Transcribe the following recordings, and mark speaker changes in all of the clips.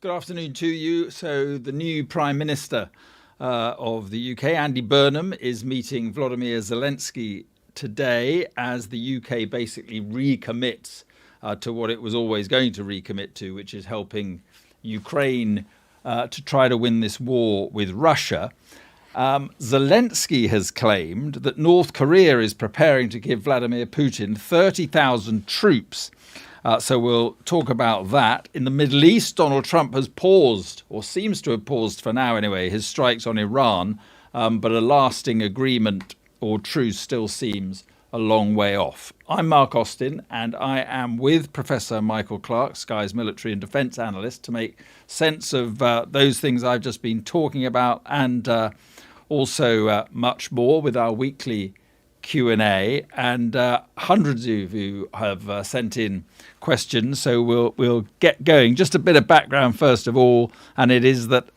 Speaker 1: Good afternoon to you. So the new Prime Minister of the UK, Andy Burnham, is meeting Volodymyr Zelensky today as the UK basically recommits to what it was always going to recommit to, which is helping Ukraine to try to win this war with Russia. Zelensky has claimed that North Korea is preparing to give Vladimir Putin 30,000 troops. So we'll talk about that. In the Middle East, Donald Trump has paused, or seems to have paused for now anyway, his strikes on Iran. But a lasting agreement or truce still seems a long way off. I'm Mark Austin, and I am with Professor Michael Clarke, Sky's military and defence analyst, to make sense of those things I've just been talking about, and also much more with our weekly Q&A, and hundreds of you have sent in questions, so we'll get going. Just a bit of background first of all, and it is that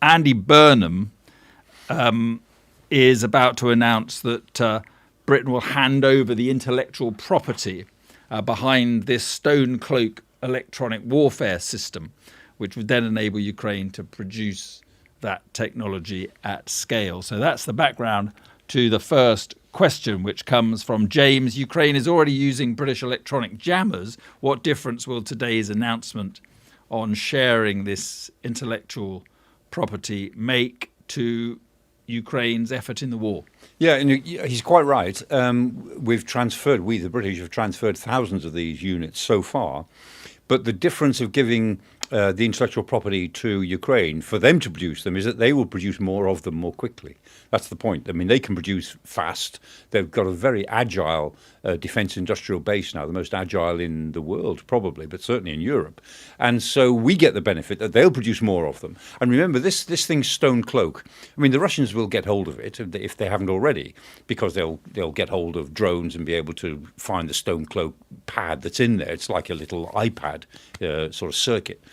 Speaker 1: Andy Burnham is about to announce that Britain will hand over the intellectual property behind this Stone Cloak electronic warfare system, which would then enable Ukraine to produce that technology at scale. So that's the background to the first question, which comes from James. Ukraine is already using British electronic jammers. What difference will today's announcement on sharing this intellectual property make to Ukraine's effort in the war?
Speaker 2: Yeah, and he's quite right. We, the British, have transferred thousands of these units so far. But the difference of giving the intellectual property to Ukraine for them to produce them is that they will produce more of them more quickly. That's the point. I mean, they can produce fast. They've got a very agile defence industrial base now, the most agile in the world probably, but certainly in Europe. And so we get the benefit that they'll produce more of them. And remember, this thing's Stone Cloak. I mean, the Russians will get hold of it if they haven't already, because they'll get hold of drones and be able to find the Stone Cloak pad that's in there. It's like a little iPad sort of circuit.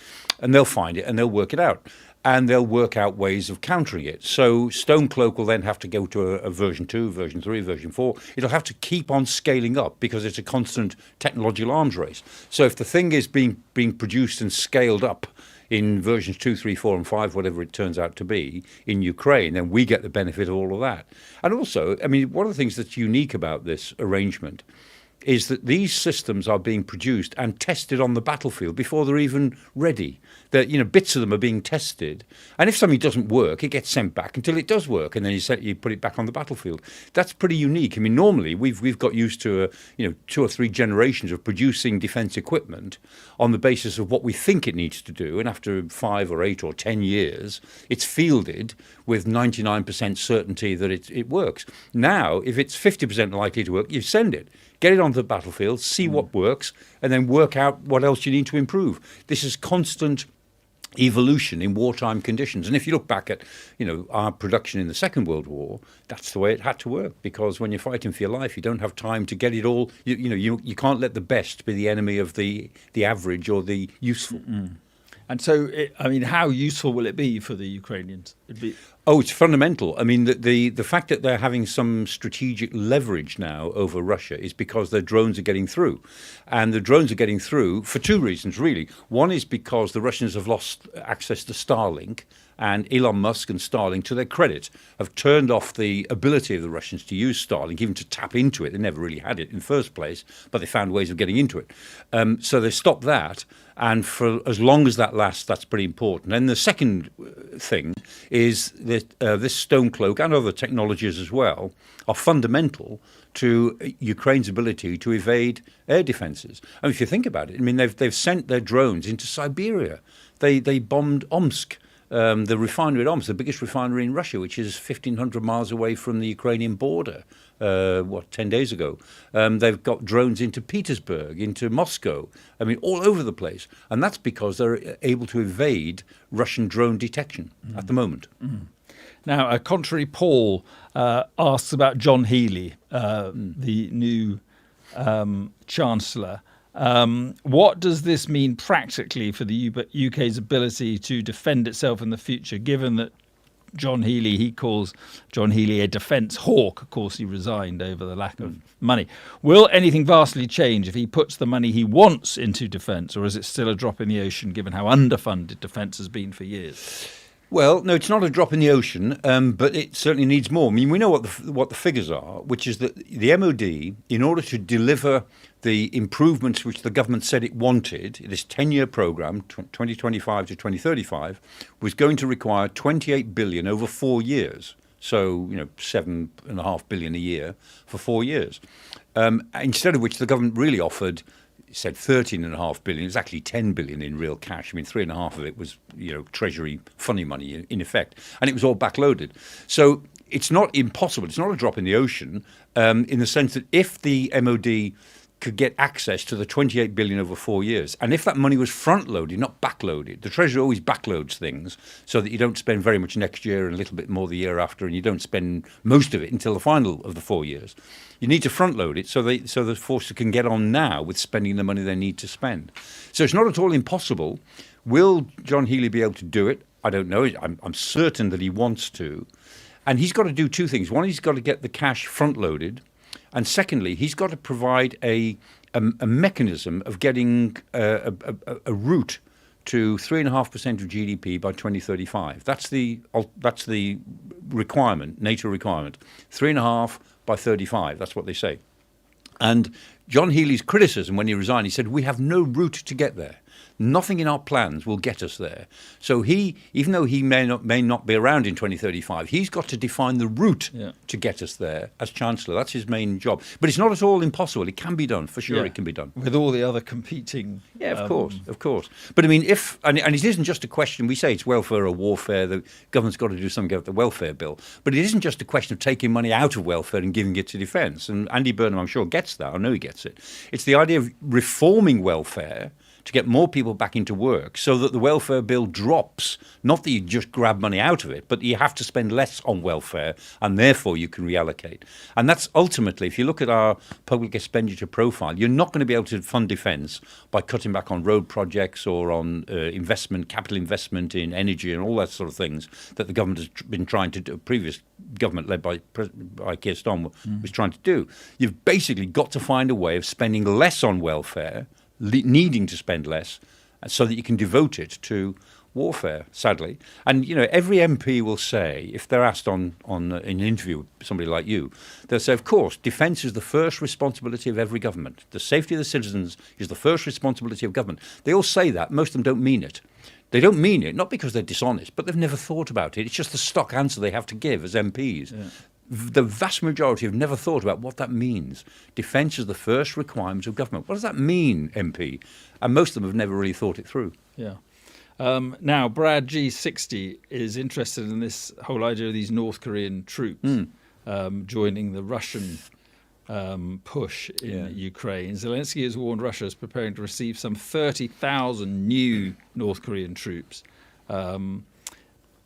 Speaker 2: And they'll find it and they'll work it out. And they'll work out ways of countering it. So Stone Cloak will then have to go to a version 2, version 3, version 4. It'll have to keep on scaling up because it's a constant technological arms race. So if the thing is being produced and scaled up in versions 2, 3, 4, and 5, whatever it turns out to be, in Ukraine, then we get the benefit of all of that. And also, I mean, one of the things that's unique about this arrangement is that these systems are being produced and tested on the battlefield before they're even ready. That, you know, bits of them are being tested, and if something doesn't work, it gets sent back until it does work, and then you put it back on the battlefield. That's pretty unique. I mean, normally we've got used to 2 or 3 generations of producing defence equipment on the basis of what we think it needs to do, and after 5 or 8 or 10 years, it's fielded with 99% certainty that it works. Now, if it's 50% likely to work, you send it. Get it onto the battlefield, see what works, and then work out what else you need to improve. This is constant evolution in wartime conditions. And if you look back at, our production in the Second World War, that's the way it had to work, because when you're fighting for your life, you don't have time to get it all. You can't let the best be the enemy of the average or the useful.
Speaker 1: Mm-hmm. And so, how useful will it be for the Ukrainians?
Speaker 2: It's fundamental. I mean, the fact that they're having some strategic leverage now over Russia is because their drones are getting through. And the drones are getting through for 2 reasons, really. One is because the Russians have lost access to Starlink, and Elon Musk and Starlink, to their credit, have turned off the ability of the Russians to use Starlink, even to tap into it. They never really had it in the first place, but they found ways of getting into it. So they stopped that. And for as long as that lasts, that's pretty important. And the second thing is that this Stone Cloak and other technologies as well are fundamental to Ukraine's ability to evade air defences. I mean, if you think about it, I mean, they've sent their drones into Siberia. They bombed Omsk. The refinery at Omsk, the biggest refinery in Russia, which is 1,500 miles away from the Ukrainian border, 10 days ago. They've got drones into Petersburg, into Moscow, I mean, all over the place. And that's because they're able to evade Russian drone detection at the moment.
Speaker 1: Mm. Now, a contrary poll asks about John Healey, the new Chancellor. What does this mean practically for the UK's ability to defend itself in the future, given that John Healey. He calls John Healey a defence hawk. Of course, he resigned over the lack of money. Will anything vastly change if he puts the money he wants into defence, or is it still a drop in the ocean given how underfunded defence has been for years?
Speaker 2: Well, no, it's not a drop in the ocean, but it certainly needs more. I mean, we know what the figures are, which is that the MOD, in order to deliver the improvements which the government said it wanted, this 10-year programme, 2025 to 2035, was going to require 28 billion over 4 years. So, 7.5 billion a year for 4 years. Instead of which the government really offered, said 13.5 billion. It was actually 10 billion in real cash. I mean, 3.5 of it was, Treasury funny money in effect, and it was all backloaded. So it's not impossible. It's not a drop in the ocean, in the sense that if the MOD could get access to the 28 billion over 4 years, and if that money was front-loaded, not backloaded, the Treasury always backloads things so that you don't spend very much next year and a little bit more the year after, and you don't spend most of it until the final of the 4 years. You need to front-load it so the forces can get on now with spending the money they need to spend. So it's not at all impossible. Will John Healey be able to do it? I don't know. I'm certain that he wants to. And he's got to do two things. One, he's got to get the cash front-loaded. And secondly, he's got to provide a mechanism of getting a route to 3.5% of GDP by 2035. That's the requirement, NATO requirement. 3.5 by 35. That's what they say. And John Healey's criticism when he resigned, he said, we have no route to get there. Nothing in our plans will get us there. So he, even though he may not be around in 2035, he's got to define the route to get us there as Chancellor. That's his main job. But it's not at all impossible. It can be done, for sure. It can be done.
Speaker 1: With all the other competing...
Speaker 2: Yeah, of course. But I mean, and it isn't just a question, we say it's welfare or warfare, the government's got to do something about the welfare bill. But it isn't just a question of taking money out of welfare and giving it to defence. And Andy Burnham, I'm sure, gets that. I know he gets it. It's the idea of reforming welfare to get more people back into work so that the welfare bill drops. Not that you just grab money out of it, but you have to spend less on welfare and therefore you can reallocate. And that's ultimately, if you look at our public expenditure profile, you're not going to be able to fund defence by cutting back on road projects or on investment, capital investment in energy and all that sort of things that the government has been trying to do, previous government led by Keir Starmer was trying to do. You've basically got to find a way of spending less on welfare, needing to spend less, so that you can devote it to warfare, sadly. And, every MP will say, if they're asked in an interview with somebody like you, they'll say, of course, defence is the first responsibility of every government. The safety of the citizens is the first responsibility of government. They all say that. Most of them don't mean it. They don't mean it, not because they're dishonest, but they've never thought about it. It's just the stock answer they have to give as MPs. Yeah. The vast majority have never thought about what that means. Defence is the first requirement of government. What does that mean, MP? And most of them have never really thought it through.
Speaker 1: Yeah. Now, Brad G60 is interested in this whole idea of these North Korean troops joining the Russian push in Ukraine. Zelensky has warned Russia is preparing to receive some 30,000 new North Korean troops.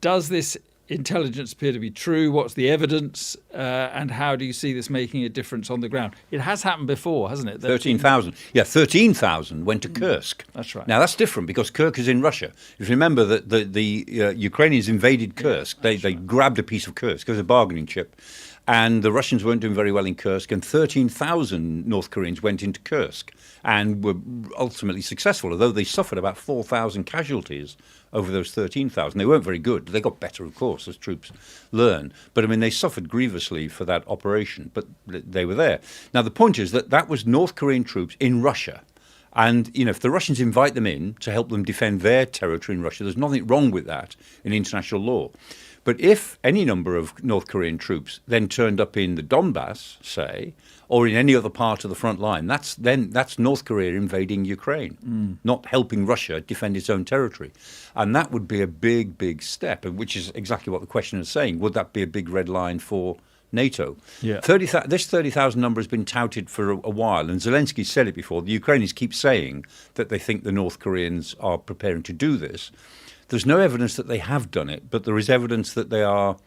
Speaker 1: Does this intelligence appear to be true? What's the evidence? And how do you see this making a difference on the ground? It has happened before, hasn't it?
Speaker 2: 13,000. Yeah, 13,000 went to Kursk.
Speaker 1: That's right.
Speaker 2: Now, that's different because Kursk is in Russia. If you remember that the Ukrainians invaded Kursk, they grabbed a piece of Kursk. It was a bargaining chip. And the Russians weren't doing very well in Kursk, and 13,000 North Koreans went into Kursk and were ultimately successful, although they suffered about 4,000 casualties over those 13,000. They weren't very good. They got better, of course, as troops learn. But, I mean, they suffered grievously for that operation, but they were there. Now, the point is that was North Korean troops in Russia. And, if the Russians invite them in to help them defend their territory in Russia, there's nothing wrong with that in international law. But if any number of North Korean troops then turned up in the Donbass, say, or in any other part of the front line, that's North Korea invading Ukraine, not helping Russia defend its own territory. And that would be a big, big step, which is exactly what the question is saying. Would that be a big red line for NATO? Yeah. This 30,000 number has been touted for a while, and Zelensky said it before. The Ukrainians keep saying that they think the North Koreans are preparing to do this. There's no evidence that they have done it, but there is evidence that they are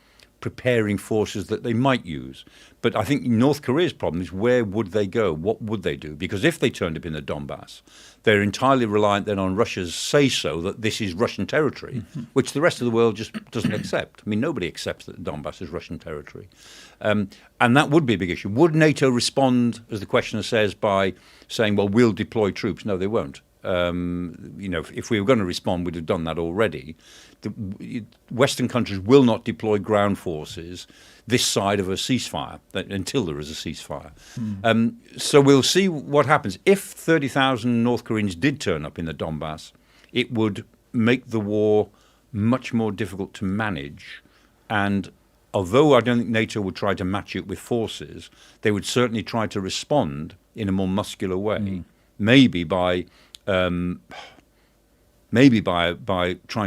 Speaker 2: preparing forces that they might use. But I think North Korea's problem is, where would they go? What would they do? Because if they turned up in the Donbass, they're entirely reliant then on Russia's say-so that this is Russian territory, which the rest of the world just doesn't accept. I mean, nobody accepts that the Donbass is Russian territory. And that would be a big issue. Would NATO respond, as the questioner says, by saying, well, we'll deploy troops? No, they won't. If we were going to respond, we'd have done that already. The Western countries will not deploy ground forces this side of a ceasefire until there is a ceasefire. So we'll see what happens. If 30,000 North Koreans did turn up in the Donbass, it would make the war much more difficult to manage. And although I don't think NATO would try to match it with forces, they would certainly try to respond in a more muscular way, maybe by trying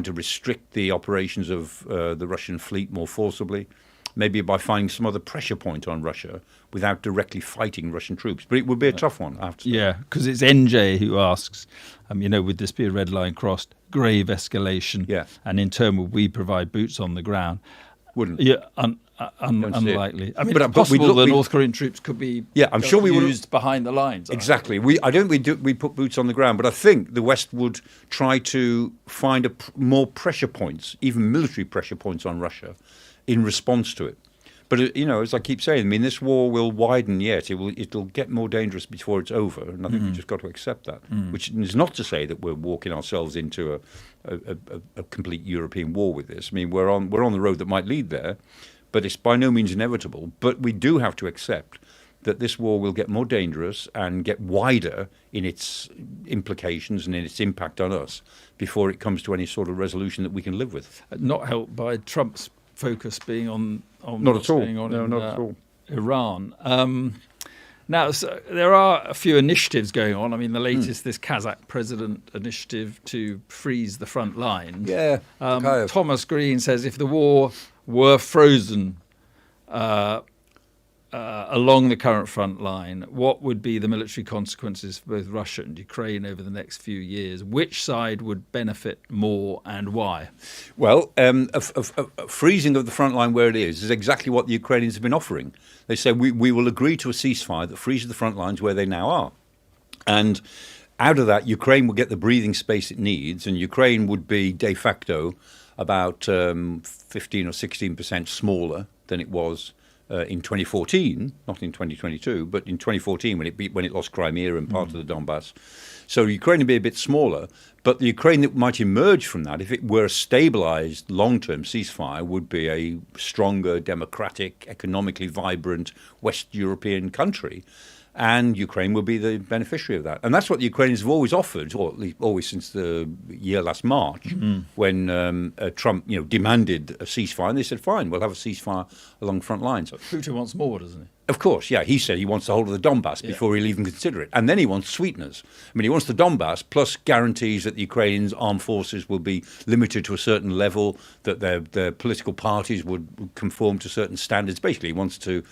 Speaker 2: to restrict the operations of the Russian fleet more forcibly, maybe by finding some other pressure point on Russia without directly fighting Russian troops. But it would be a tough one, I have to say.
Speaker 1: Yeah, because it's NJ who asks, would this be a red line crossed? Grave escalation.
Speaker 2: Yeah.
Speaker 1: And in turn, would we provide boots on the ground?
Speaker 2: Wouldn't.
Speaker 1: Yeah, unlikely. I mean,
Speaker 2: But-
Speaker 1: it's
Speaker 2: but
Speaker 1: possible
Speaker 2: we'd
Speaker 1: the
Speaker 2: look-
Speaker 1: North Korean troops could be
Speaker 2: I'm sure we would-
Speaker 1: used behind the lines.
Speaker 2: Exactly. I don't think we put boots on the ground, but I think the West would try to find more pressure points, even military pressure points on Russia, in response to it. But as I keep saying, I mean, this war will widen yet. It'll get more dangerous before it's over, and I think we've just got to accept that. Which is not to say that we're walking ourselves into a complete European war with this. I mean, we're on the road that might lead there, but it's by no means inevitable. But we do have to accept that this war will get more dangerous and get wider in its implications and in its impact on us before it comes to any sort of resolution that we can live with.
Speaker 1: Not helped by Trump's focus being on
Speaker 2: Not
Speaker 1: what's
Speaker 2: at all.
Speaker 1: going on
Speaker 2: No,
Speaker 1: in
Speaker 2: not at all.
Speaker 1: Iran. Now, so there are a few initiatives going on. I mean, the latest, this Kazakh president initiative to freeze the front lines.
Speaker 2: Yeah.
Speaker 1: Thomas Green says if the war were frozen along the current front line, what would be the military consequences for both Russia and Ukraine over the next few years? Which side would benefit more and why?
Speaker 2: Well, a freezing of the front line where it is exactly what the Ukrainians have been offering. They say we will agree to a ceasefire that freezes the front lines where they now are. And out of that, Ukraine will get the breathing space it needs, and Ukraine would be de facto about 15 or 16% smaller than it was in 2014, not in 2022, but in 2014 when it lost Crimea and part of the Donbass. So Ukraine would be a bit smaller, but the Ukraine that might emerge from that, if it were a stabilized long-term ceasefire, would be a stronger, democratic, economically vibrant West European country. And Ukraine will be the beneficiary of that. And that's what the Ukrainians have always offered, or at least always since the year last March, when Trump demanded a ceasefire. And they said, fine, we'll have a ceasefire along front lines.
Speaker 1: But Putin wants more, doesn't he?
Speaker 2: Of course, yeah. He said he wants the whole of the Donbass before he'll even consider it. And then he wants sweeteners. I mean, he wants the Donbass plus guarantees that the Ukrainians' armed forces will be limited to a certain level, that their political parties would conform to certain standards. Basically, he wants to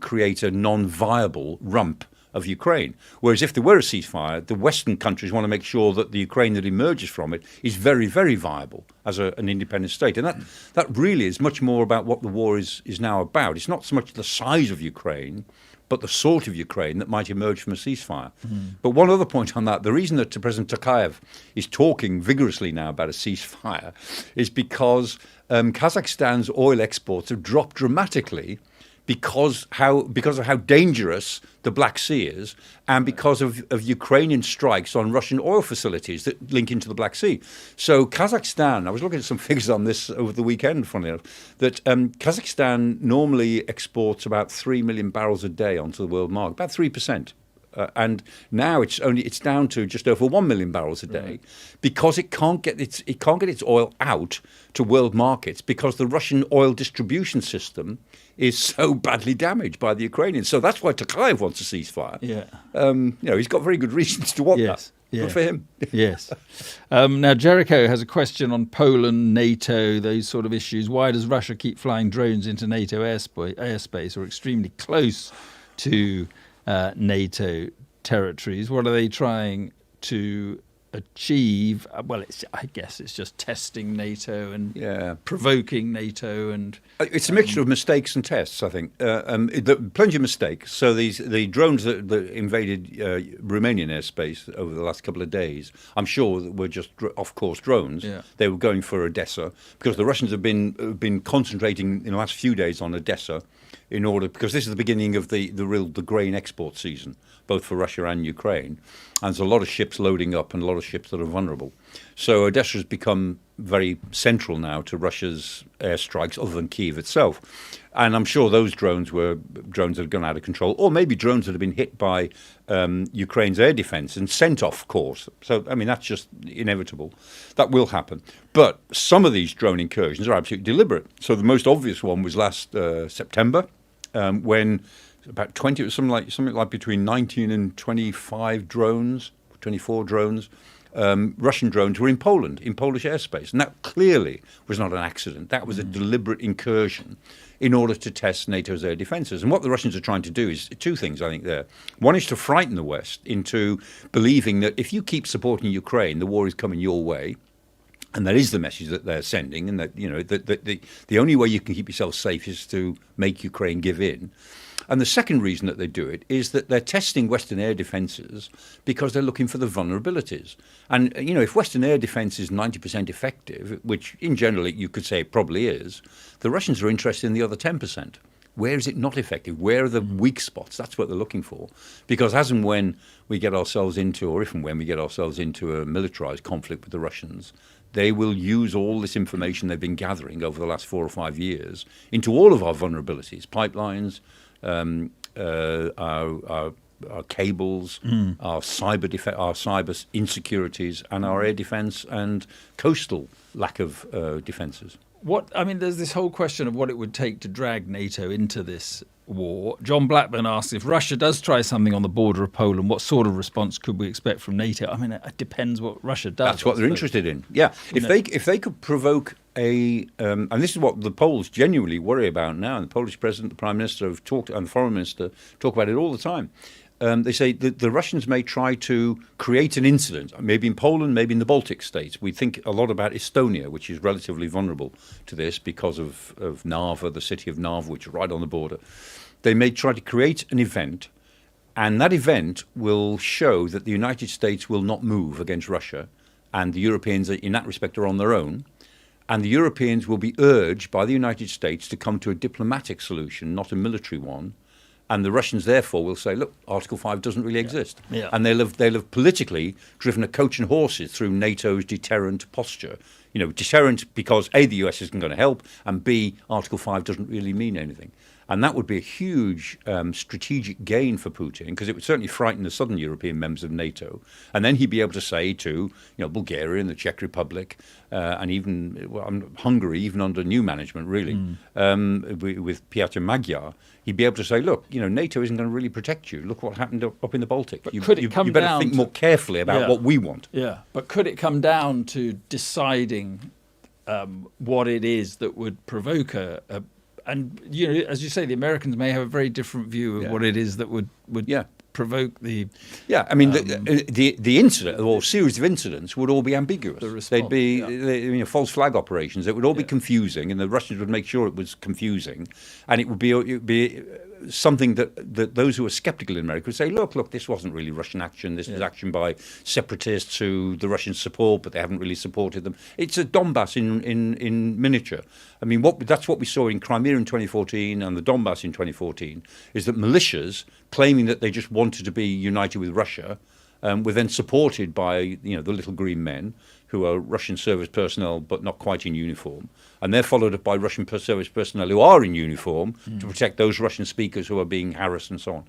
Speaker 2: create a non-viable rump of Ukraine. Whereas if there were a ceasefire, the Western countries want to make sure that the Ukraine that emerges from it is very, very viable as an independent state. And that really is much more about what the war is now about. It's not so much the size of Ukraine, but the sort of Ukraine that might emerge from a ceasefire. But one other point on that, the reason that President Tokayev is talking vigorously now about a ceasefire is because Kazakhstan's oil exports have dropped dramatically because of how dangerous the Black Sea is, and because of Ukrainian strikes on Russian oil facilities that link into the Black Sea. So Kazakhstan, I was looking at some figures on this over the weekend, funnily enough, that Kazakhstan normally exports about 3 million barrels a day onto the world market, about 3%. And now it's down to just over 1 million barrels a day, because it can't get its oil out to world markets because the Russian oil distribution system is so badly damaged by the Ukrainians. So that's why Tokayev wants a ceasefire.
Speaker 1: Yeah.
Speaker 2: He's got very good reasons to want that. Good for him.
Speaker 1: Yes. Now, Jericho has a question on Poland, NATO, those sort of issues. Why does Russia keep flying drones into NATO airspace or extremely close to NATO territories? What are they trying to achieve? Well, I guess it's just testing NATO and provoking NATO, and
Speaker 2: it's a mixture of mistakes and tests. I think plenty of mistakes. So the drones that invaded Romanian airspace over the last couple of days, I'm sure that were just off-course drones.
Speaker 1: Yeah.
Speaker 2: They were going for Odessa because the Russians have been concentrating in the last few days on Odessa because this is the beginning of the grain export season, both for Russia and Ukraine. And there's a lot of ships loading up and a lot of ships that are vulnerable. So Odessa has become very central now to Russia's airstrikes, other than Kyiv itself. And I'm sure those drones were drones that have gone out of control, or maybe drones that have been hit by Ukraine's air defense and sent off course. So, I mean, that's just inevitable. That will happen. But some of these drone incursions are absolutely deliberate. So the most obvious one was last September, when about 20, it was something like between 19 and 25 drones, 24 drones, Russian drones were in Poland, in Polish airspace. And that clearly was not an accident. That was a deliberate incursion in order to test NATO's air defences. And what the Russians are trying to do is two things, I think, there. One is to frighten the West into believing that if you keep supporting Ukraine, the war is coming your way. And that is the message that they're sending, and that, you know, that the only way you can keep yourself safe is to make Ukraine give in. And the second reason that they do it is that they're testing Western air defences because they're looking for the vulnerabilities. And, you know, if Western air defence is 90% effective, which in general you could say it probably is, the Russians are interested in the other 10%. Where is it not effective? Where are the weak spots? That's what they're looking for. Because as and when we get ourselves into, or if and when we get ourselves into a militarised conflict with the Russians, they will use all this information they've been gathering over the last 4 or 5 years into all of our vulnerabilities, pipelines, our cables, our cyber insecurities, and our air defence and coastal lack of defences.
Speaker 1: There's this whole question of what it would take to drag NATO into this war. John Blackburn asks, if Russia does try something on the border of Poland, what sort of response could we expect from NATO? I mean, it depends what Russia does.
Speaker 2: That's what they're interested in. Yeah, if they could provoke and this is what the Poles genuinely worry about now. And the Polish president, the prime minister have talked, and the foreign minister talk about it all the time. They say that the Russians may try to create an incident, maybe in Poland, maybe in the Baltic states. We think a lot about Estonia, which is relatively vulnerable to this because of Narva, the city of Narva, which is right on the border. They may try to create an event, and that event will show that the United States will not move against Russia, and the Europeans, in that respect, are on their own. And the Europeans will be urged by the United States to come to a diplomatic solution, not a military one. And the Russians, therefore, will say, look, Article 5 doesn't really exist.
Speaker 1: Yeah.
Speaker 2: And they'll have politically driven a coach and horses through NATO's deterrent posture. You know, deterrent because, A, the US isn't going to help, and B, Article 5 doesn't really mean anything. And that would be a huge strategic gain for Putin, because it would certainly frighten the southern European members of NATO. And then he'd be able to say to Bulgaria and the Czech Republic and even Hungary, even under new management, really, with Piotr Magyar, he'd be able to say, look, NATO isn't going to really protect you. Look what happened up in the Baltic.
Speaker 1: But
Speaker 2: you
Speaker 1: better
Speaker 2: think more carefully about what we want.
Speaker 1: Yeah, but could it come down to deciding what it is that would provoke and as you say, the Americans may have a very different view of what it is that would provoke the.
Speaker 2: Yeah, I mean, the incident or series of incidents would all be ambiguous. They'd be false flag operations. It would all be confusing, and the Russians would make sure it was confusing, and it would be something that those who are sceptical in America would say, look, this wasn't really Russian action. This was action by separatists who the Russians support, but they haven't really supported them. It's a Donbass in miniature. I mean, that's what we saw in Crimea in 2014 and the Donbass in 2014, is that militias claiming that they just wanted to be united with Russia were then supported by the little green men, who are Russian service personnel but not quite in uniform. And they're followed up by Russian service personnel who are in uniform to protect those Russian speakers who are being harassed and so on.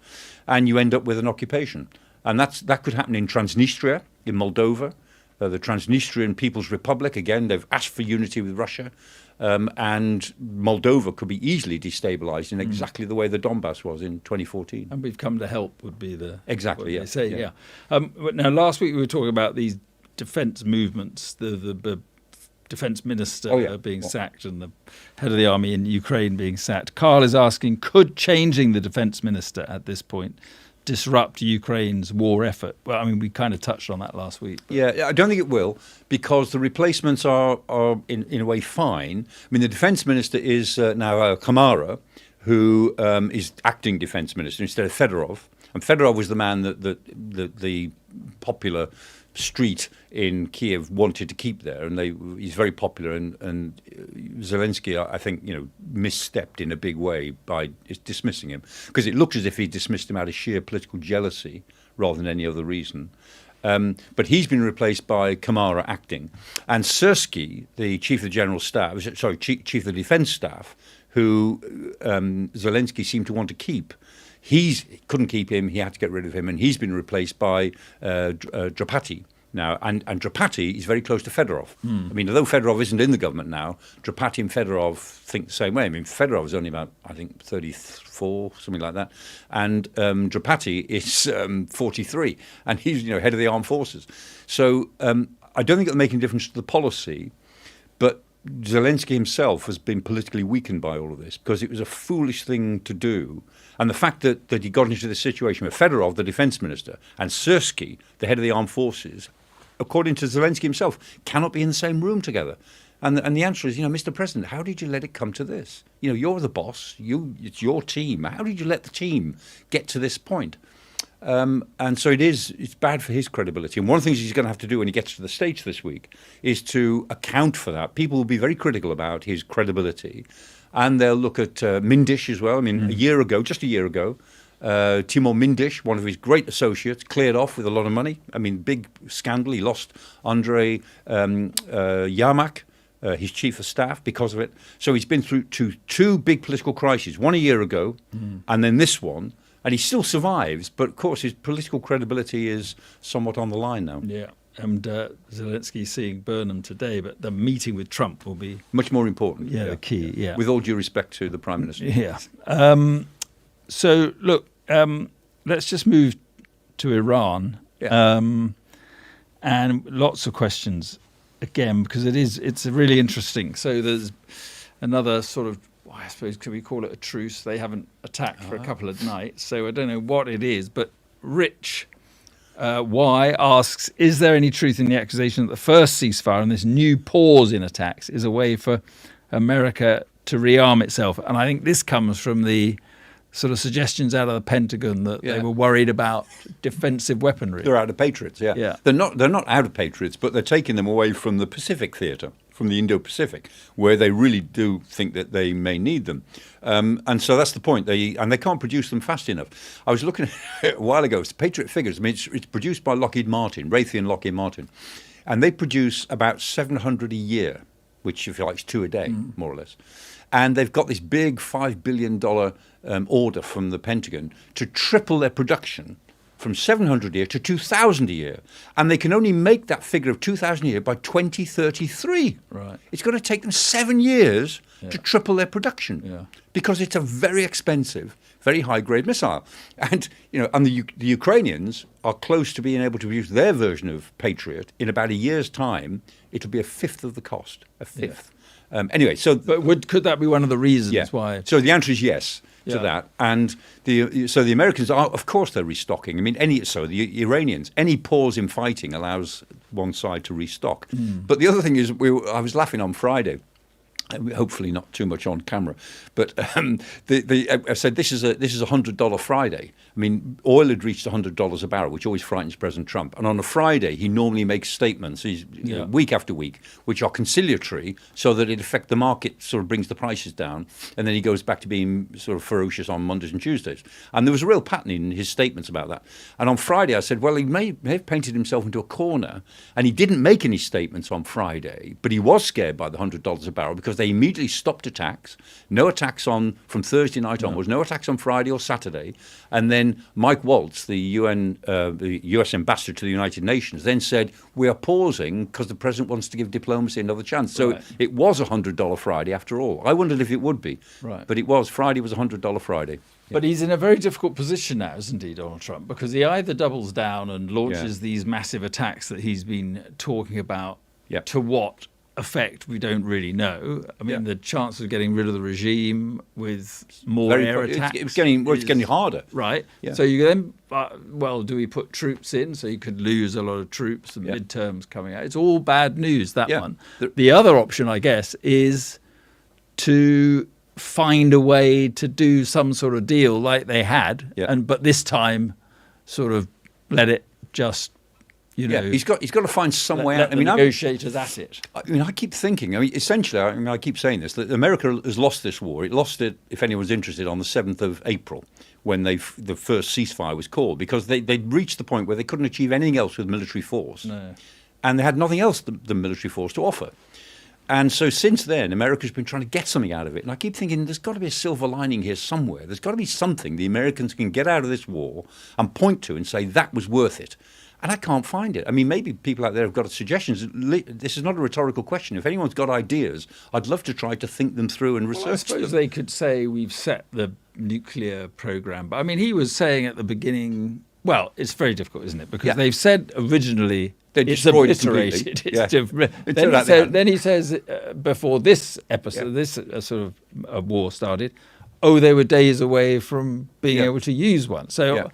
Speaker 2: And you end up with an occupation. And that could happen in Transnistria, in Moldova. The Transnistrian People's Republic, again, they've asked for unity with Russia. And Moldova could be easily destabilized in exactly the way the Donbass was in 2014.
Speaker 1: And we've come to help would be the...
Speaker 2: Exactly,
Speaker 1: yeah. Say, yeah. But now, last week we were talking about these defence movements, the defence minister being sacked and the head of the army in Ukraine being sacked. Carl is asking, could changing the defence minister at this point disrupt Ukraine's war effort? Well, I mean, we kind of touched on that last week.
Speaker 2: Yeah, I don't think it will, because the replacements are in a way fine. I mean, the defence minister is now Kamara, who is acting defence minister instead of Fedorov. And Fedorov was the man that the popular street in Kiev wanted to keep there, and he's very popular. And Zelensky, I think, misstepped in a big way by dismissing him, because it looks as if he dismissed him out of sheer political jealousy rather than any other reason. But he's been replaced by Kamara acting, and Syrskyi, the chief of the general staff, chief of the defence staff, who Zelensky seemed to want to keep. He couldn't keep him. He had to get rid of him, and he's been replaced by Drapati now. And Drapati is very close to Fedorov. I mean, although Fedorov isn't in the government now, Drapati and Fedorov think the same way. I mean, Fedorov is only about, I think, 34, something like that, and Drapati is 43, and he's head of the armed forces. So I don't think it'll make any difference to the policy, but Zelensky himself has been politically weakened by all of this, because it was a foolish thing to do. And the fact that he got into this situation with Fedorov, the defense minister, and Syrskyi, the head of the armed forces, according to Zelensky himself, cannot be in the same room together. And the answer is, Mr. President, how did you let it come to this? You're the boss. It's your team. How did you let the team get to this point? And so it's bad for his credibility. And one of the things he's going to have to do when he gets to the States this week is to account for that. People will be very critical about his credibility, and they'll look at Mindish as well. I mean, just a year ago, Timur Mindish, one of his great associates, cleared off with a lot of money. I mean, big scandal. He lost Andrei Yermak, his chief of staff, because of it. So he's been through two big political crises, one a year ago and then this one. And he still survives, but of course his political credibility is somewhat on the line now.
Speaker 1: Yeah, and Zelensky's seeing Burnham today, but the meeting with Trump will be
Speaker 2: much more important.
Speaker 1: Yeah, the key. Yeah,
Speaker 2: with all due respect to the Prime Minister.
Speaker 1: Yeah. So look, let's just move to Iran, and lots of questions again, because it's really interesting. So there's another sort of, I suppose, could we call it a truce? They haven't attacked for a couple of nights, so I don't know what it is. But Rich Y asks, is there any truth in the accusation that the first ceasefire and this new pause in attacks is a way for America to rearm itself? And I think this comes from the sort of suggestions out of the Pentagon that they were worried about defensive weaponry.
Speaker 2: They're out of Patriots, yeah. They're not out of Patriots, but they're taking them away from the Pacific theatre, from the Indo-Pacific, where they really do think that they may need them. And so that's the point. They can't produce them fast enough. I was looking at it a while ago. It's Patriot figures. I mean, it's produced by Lockheed Martin, Raytheon Lockheed Martin. And they produce about 700 a year, which, if you like, is 2 a day, more or less. And they've got this big $5 billion order from the Pentagon to triple their production from 700 a year to 2,000 a year. And they can only make that figure of 2,000 a year by 2033.
Speaker 1: Right.
Speaker 2: It's going to take them 7 years to triple their production because it's a very expensive, very high-grade missile. And, the Ukrainians are close to being able to produce their version of Patriot in about a year's time. It'll be a fifth of the cost, a fifth. Anyway, so...
Speaker 1: But could that be one of the reasons why...
Speaker 2: So the answer is yes to that. And so the Americans are, of course, they're restocking. I mean, the Iranians, any pause in fighting allows one side to restock. But the other thing is, I was laughing on Friday, hopefully not too much on camera, but I said this is a $100 Friday. I mean, oil had reached $100 a barrel, which always frightens President Trump. And on a Friday, he normally makes statements, week after week, which are conciliatory, so that it affects the market, sort of brings the prices down, and then he goes back to being sort of ferocious on Mondays and Tuesdays. And there was a real pattern in his statements about that. And on Friday, I said, well, he may have painted himself into a corner, and he didn't make any statements on Friday, but he was scared by the $100 a barrel because they immediately stopped attacks. No attacks from Thursday night onwards. No attacks on Friday or Saturday. And then Mike Waltz, the US ambassador to the United Nations, then said, we are pausing because the president wants to give diplomacy another chance. So it was a $100 Friday after all. I wondered if it would be.
Speaker 1: Right.
Speaker 2: But it was. Friday was a $100 Friday.
Speaker 1: But he's in a very difficult position now, isn't he, Donald Trump? Because he either doubles down and launches these massive attacks that he's been talking about to what effect, we don't really know. I mean,
Speaker 2: Yeah.
Speaker 1: the chance of getting rid of the regime with more air attacks.
Speaker 2: It's getting harder.
Speaker 1: Right.
Speaker 2: Yeah.
Speaker 1: So you then, do we put troops in? So you could lose a lot of troops and midterms coming out. It's all bad news, that
Speaker 2: Yeah.
Speaker 1: one. The other option, I guess, is to find a way to do some sort of deal like they had, but this time sort of let it just,
Speaker 2: he's got to find some way out.
Speaker 1: I mean, negotiators at it.
Speaker 2: I mean, I keep thinking. I mean, essentially, I keep saying this: that America has lost this war. It lost it, if anyone's interested, on the 7th of April, when the first ceasefire was called, because they'd reached the point where they couldn't achieve anything else with military force, and they had nothing else than military force to offer. And so since then, America's been trying to get something out of it. And I keep thinking there's got to be a silver lining here somewhere. There's got to be something the Americans can get out of this war and point to and say that was worth it. And I can't find it. I mean, maybe people out there have got suggestions. This is not a rhetorical question. If anyone's got ideas, I'd love to try to think them through and research
Speaker 1: I suppose
Speaker 2: them.
Speaker 1: they could say we've set the nuclear program. But I mean, he was saying at the beginning, well, it's very difficult, isn't it? Because they've said originally
Speaker 2: they
Speaker 1: it's
Speaker 2: destroyed
Speaker 1: obliterated.
Speaker 2: It
Speaker 1: Then he says before this episode, this sort of war started, they were days away from being able to use one. So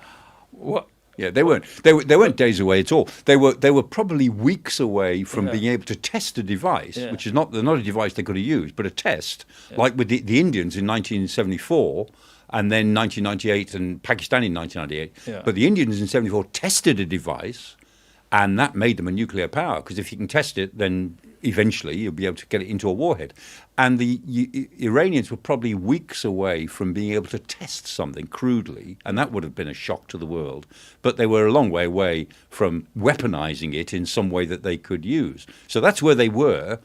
Speaker 1: what?
Speaker 2: Yeah, they weren't. They weren't days away at all. They were probably weeks away from being able to test a device, which is not a device they could have used, but a test, like with the Indians in 1974, and then 1998 and Pakistan in 1998.
Speaker 1: Yeah.
Speaker 2: But the Indians in 74 tested a device, and that made them a nuclear power, because if you can test it, then eventually you'll be able to get it into a warhead. And the Iranians were probably weeks away from being able to test something crudely, and that would have been a shock to the world. But they were a long way away from weaponizing it in some way that they could use. So that's where they were,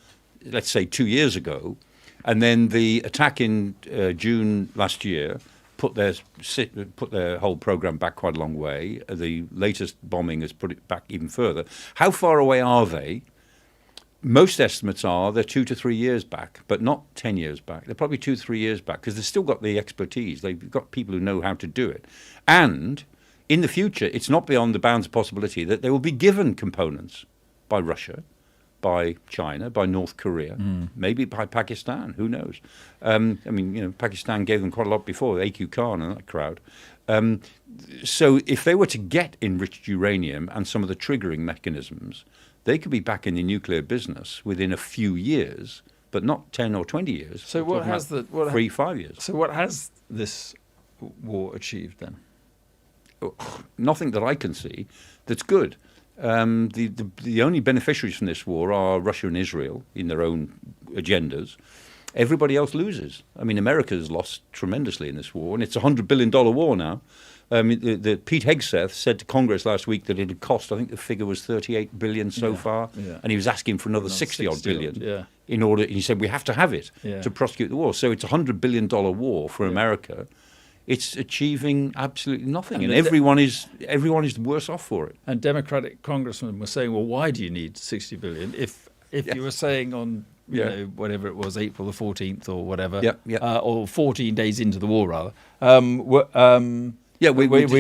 Speaker 2: let's say 2 years ago. And then the attack in June last year put their whole program back quite a long way. The latest bombing has put it back even further. How far away are they? Most estimates are they're 2 to 3 years back, but not 10 years back. They're probably 2 to 3 years back, because they've still got the expertise. They've got people who know how to do it. And in the future, it's not beyond the bounds of possibility that they will be given components by Russia, by China, by North Korea, maybe by Pakistan. Who knows? I mean, Pakistan gave them quite a lot before, AQ Khan and that crowd. So if they were to get enriched uranium and some of the triggering mechanisms, they could be back in the nuclear business within a few years, but not 10 or 20 years.
Speaker 1: So what has
Speaker 2: 5 years?
Speaker 1: So what has this war achieved then?
Speaker 2: Nothing that I can see that's good. The only beneficiaries from this war are Russia and Israel in their own agendas. Everybody else loses. I mean, America has lost tremendously in this war, and it's a $100 billion war now. Pete Hegseth said to Congress last week that it had cost, I think the figure was $38 billion so far, and he was asking for another 60-odd billion in order. He said we have to have it to prosecute the war. So it's a $100 billion war for America. It's achieving absolutely nothing, and everyone is worse off for it.
Speaker 1: And Democratic congressmen were saying, well, why do you need $60 billion if you were saying on whatever it was, April the 14th or whatever, or 14 days into the war rather, we've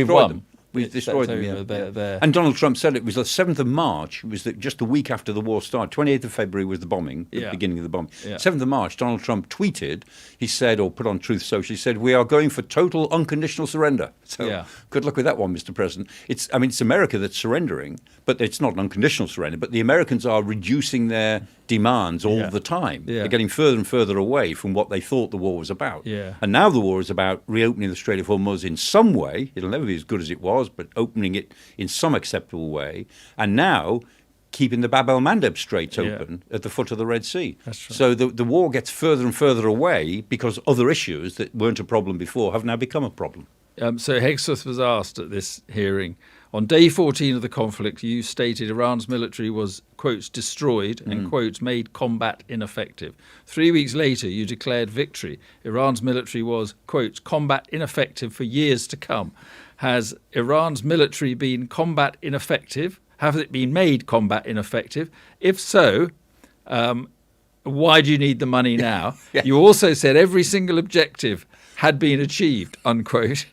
Speaker 1: won
Speaker 2: them. We've destroyed them. And Donald Trump said it was the 7th of March, it was just the week after the war started. 28th of February was the bombing, the beginning of the bombing. 7th of March, Donald Trump tweeted, he said, or put on Truth Social, he said, we are going for total unconditional surrender. So good luck with that one, Mr. President. It's America that's surrendering, but it's not an unconditional surrender. But the Americans are reducing their demands all the time. They're getting further and further away from what they thought the war was about. And now the war is about reopening the Strait of Hormuz in some way. It'll never be as good as it was, but opening it in some acceptable way. And now keeping the Bab el-Mandeb Straits open at the foot of the Red Sea.
Speaker 1: That's right.
Speaker 2: So the war gets further and further away because other issues that weren't a problem before have now become a problem.
Speaker 1: So Hegseth was asked at this hearing, on day 14 of the conflict, you stated Iran's military was, quotes, destroyed and, quotes, made combat ineffective. 3 weeks later, you declared victory. Iran's military was, quotes, combat ineffective for years to come. Has Iran's military been combat ineffective? Has it been made combat ineffective? If so, why do you need the money now? You also said every single objective had been achieved, unquote.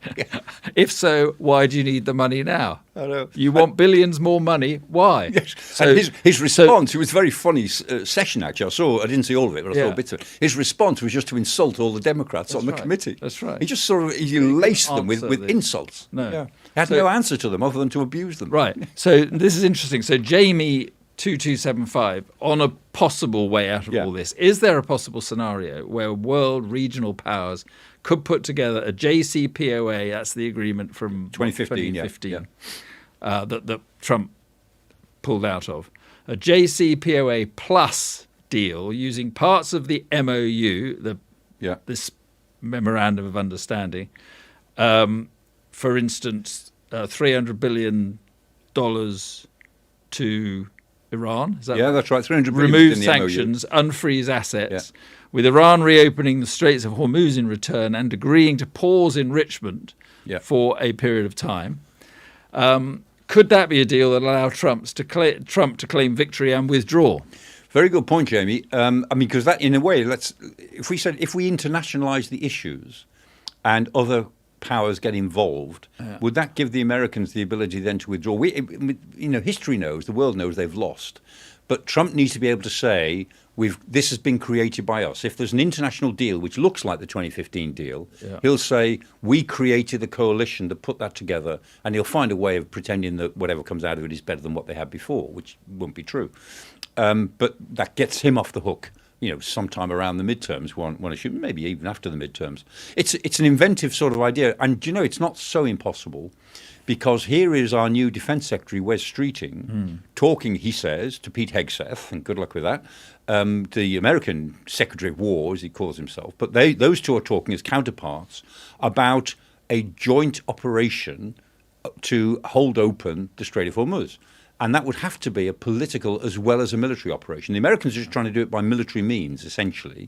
Speaker 1: If so, why do you need the money now?
Speaker 2: I know.
Speaker 1: You want billions more money? Why?
Speaker 2: Yes.
Speaker 1: So
Speaker 2: And his response, it was a very funny session, actually. I didn't see all of it, but I saw bits of it. His response was just to insult all the Democrats on the committee.
Speaker 1: That's right.
Speaker 2: He just he laced them with insults.
Speaker 1: No.
Speaker 2: Yeah. He had no answer to them other than to abuse them.
Speaker 1: Right. So this is interesting. So Jamie 2275, on a possible way out of all this, is there a possible scenario where world regional powers could put together a JCPOA, that's the agreement from
Speaker 2: 2015,
Speaker 1: that Trump pulled out of, a JCPOA plus deal using parts of the MOU, this memorandum of understanding, for instance, $300 billion to Iran, is that right?
Speaker 2: That's right. 300 billion
Speaker 1: remove
Speaker 2: in the
Speaker 1: sanctions, unfreeze assets, with Iran reopening the Straits of Hormuz in return and agreeing to pause enrichment for a period of time. Could that be a deal that allow Trump to claim victory and withdraw?
Speaker 2: Very good point, Jamie. Because that, in a way, if we internationalise the issues and other powers get involved, would that give the Americans the ability then to withdraw? History knows, the world knows they've lost, but Trump needs to be able to say, this has been created by us. If there's an international deal which looks like the 2015 deal, he'll say, we created the coalition that put that together, and he'll find a way of pretending that whatever comes out of it is better than what they had before, which won't be true. But that gets him off the hook. Sometime around the midterms, one assumes, maybe even after the midterms. It's an inventive sort of idea. And, it's not so impossible, because here is our new Defence Secretary, Wes Streeting, talking, he says, to Pete Hegseth, and good luck with that, the American Secretary of War, as he calls himself. But those two are talking as counterparts about a joint operation to hold open the Strait of Hormuz. And that would have to be a political as well as a military operation. The Americans are just trying to do it by military means, essentially,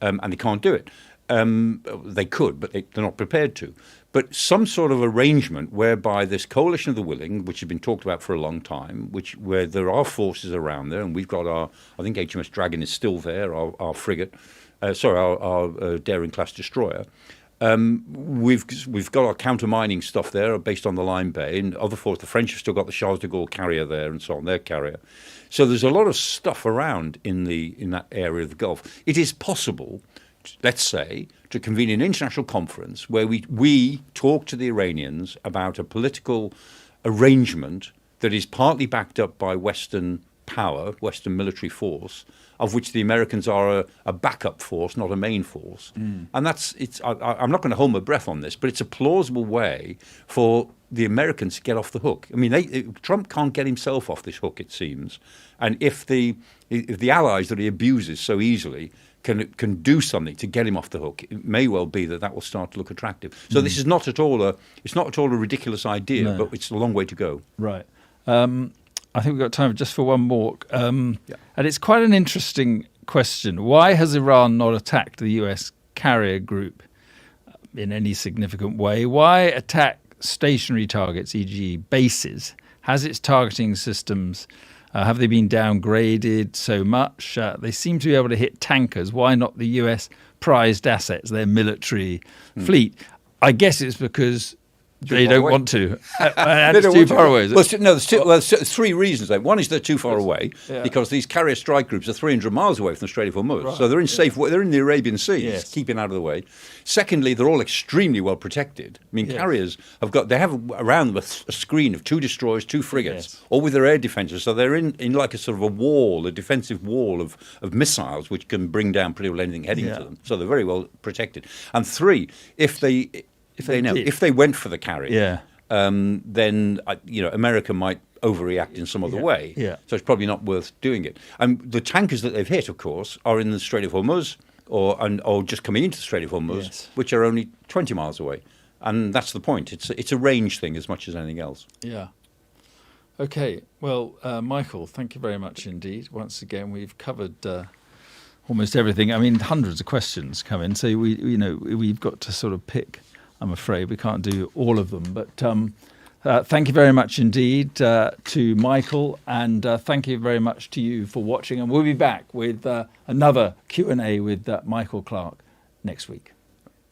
Speaker 2: and they can't do it. They could, but they're not prepared to. But some sort of arrangement whereby this coalition of the willing, which has been talked about for a long time, where there are forces around there, and we've got I think HMS Dragon is still there, our frigate, our Daring class destroyer. We've got our counter-mining stuff there based on the Line Bay, and other forces. The French have still got the Charles de Gaulle carrier there and so on, their carrier. So there's a lot of stuff around in that area of the Gulf. It is possible, let's say, to convene an international conference where we talk to the Iranians about a political arrangement that is partly backed up by Western power, Western military force, of which the Americans are a backup force, not a main force. And I'm not going to hold my breath on this, but it's a plausible way for the Americans to get off the hook. I mean, Trump can't get himself off this hook, it seems. And if the allies that he abuses so easily can do something to get him off the hook, it may well be that will start to look attractive. So this is not at all a ridiculous idea, but it's a long way to go.
Speaker 1: Right. I think we've got time just for one more. And it's quite an interesting question. Why has Iran not attacked the US carrier group in any significant way? Why attack stationary targets, e.g. bases? Has its targeting systems, have they been downgraded so much? They seem to be able to hit tankers. Why not the US prized assets, their military fleet? I guess it's because they don't want to. And it's too far away.
Speaker 2: There's three reasons. One is they're too far away because these carrier strike groups are 300 miles away from the Strait of Hormuz, right. So they're in safe. They're in the Arabian Sea, keeping out of the way. Secondly, they're all extremely well protected. I mean, carriers have around them a screen of 2 destroyers, 2 frigates, all with their air defences. So they're in like a sort of a wall, a defensive wall of missiles which can bring down pretty well anything heading to them. So they're very well protected. And 3, if they went for the carrier, then America might overreact in some other way. So it's probably not worth doing it. And the tankers that they've hit, of course, are in the Strait of Hormuz or just coming into the Strait of Hormuz, which are only 20 miles away. And that's the point. It's a range thing as much as anything else.
Speaker 1: Yeah. Okay. Well, Michael, thank you very much indeed. Once again, we've covered almost everything. I mean, hundreds of questions come in, so we've got to sort of pick. I'm afraid we can't do all of them, but thank you very much indeed to Michael, and thank you very much to you for watching. And we'll be back with another Q&A with Michael Clarke next week.